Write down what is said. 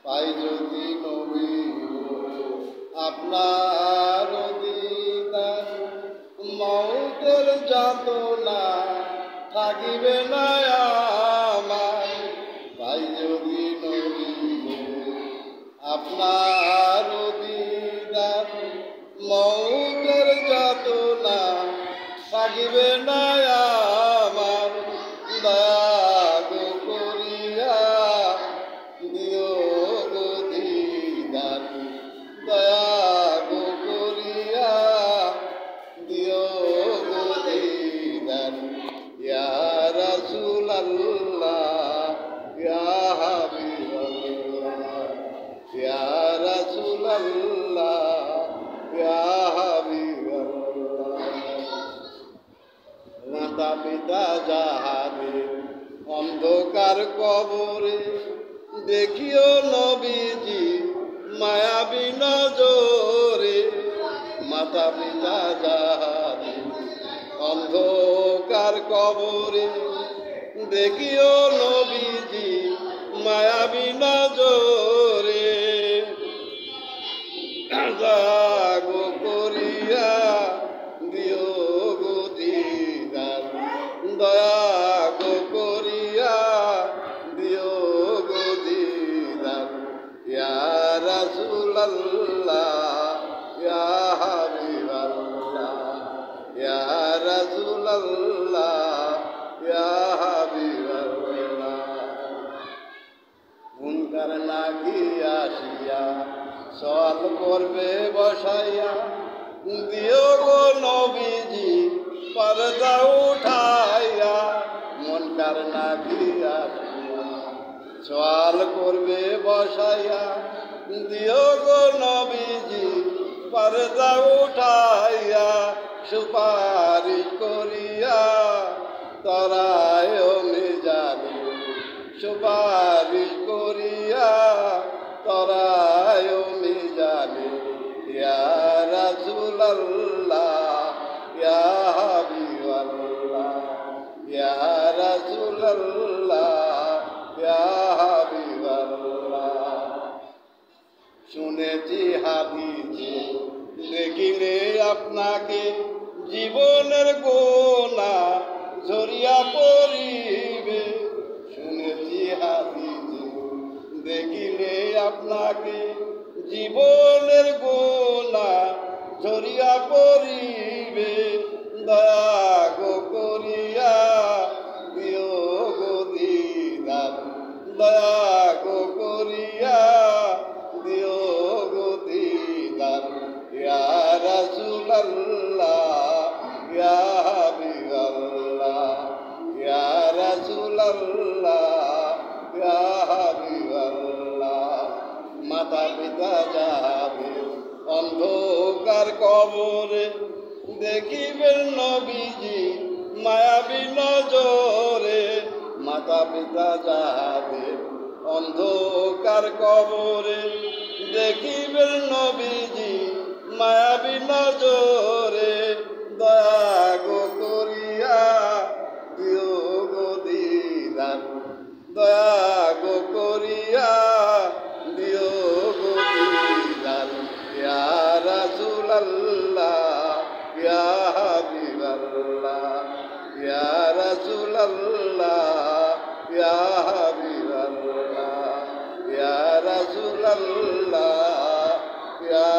পাই যদি নবী আপনার দিদার, মৌতের যাতনা থাকিবে না আমার। পাই যদি নবী আপনার দিদার, মৌতের যাতনা থাকিবে না আমার। দয়া করিয়া দিও গো দিদার, দয়া করিয়া দিও গো দিদার। ইয়া রাসূলুল্লাহ ইয়া হাবিবাল্লাহ, ইয়া রাসূলুল্লাহ ইয়া হাবিবাল্লাহ। মাতা পিতা যাহারে অন্ধকার কবরে, দেখিও নবীজি মায়াবী নজরে। মাতা পিতা যাহারে অন্ধকার কবরে, দেখিও নবীজি মায়াবী নজরে। জাগো করিয়া দিও গো দিদার, দয়া করিয়া দিও গো দিদার। ইয়া রাসূলুল্লাহ ইয়া হাবিবাল্লাহ, ইয়া রাসূলুল্লাহ ইয়া হাবিবাল্লাহ। মুনকার নাকি আসিয়া সওয়াল করবে বসাইয়া, দিও গো নবীজি পর্দা উঠাইয়া। মুনকার নাকি আসিয়া সওয়াল করবে বসাইয়া, দিও গো নবীজি পর্দা উঠাইয়া। সুপারিশ করিয়া তরায় মিজানে, সুপারিশ করিয়া তরায় মিজানে। ইয়া রাসূলুল্লাহ ইয়া হাবিবাল্লাহ, ইয়া রাসূলুল্লাহ ইয়া হাবিবাল্লাহ। শুনেছি হাদিসে দেখিলে আপনাকে, জীবনের গোনা ঝরিয়া পড়িবে। শুনেছি হাদিসে দেখিলে আপনাকে, জীবনের গোনা ঝরিয়া পড়িবে। দয়া করিয়া দিও গো দিদার, দয়া করিয়া দিও গো দিদার। ইয়া রাসূলুল্লাহ ইয়া হাবিবাল্লাহ, ইয়া রাসূলুল্লাহ ইয়া হাবিবাল্লাহ। মাতা পিতা যাবে অন্ধকার কবরে, দেখিবেন নবীজি মায়াবী নজরে। মাতা পিতা যাবে অন্ধকার কবরে, দেখিবেন নবীজি মায়াবী নজরে। দয়া করিয়া দিও গো দিদার, দয়া করিয়া দিও গো দিদার। ইয়া রাসূলুল্লাহ ইয়া হাবিবাল্লাহ, ইয়া রাসূলুল্লাহ ইয়া হাবিবাল্লাহ, ইয়া রাসূলুল্লাহ ইয়া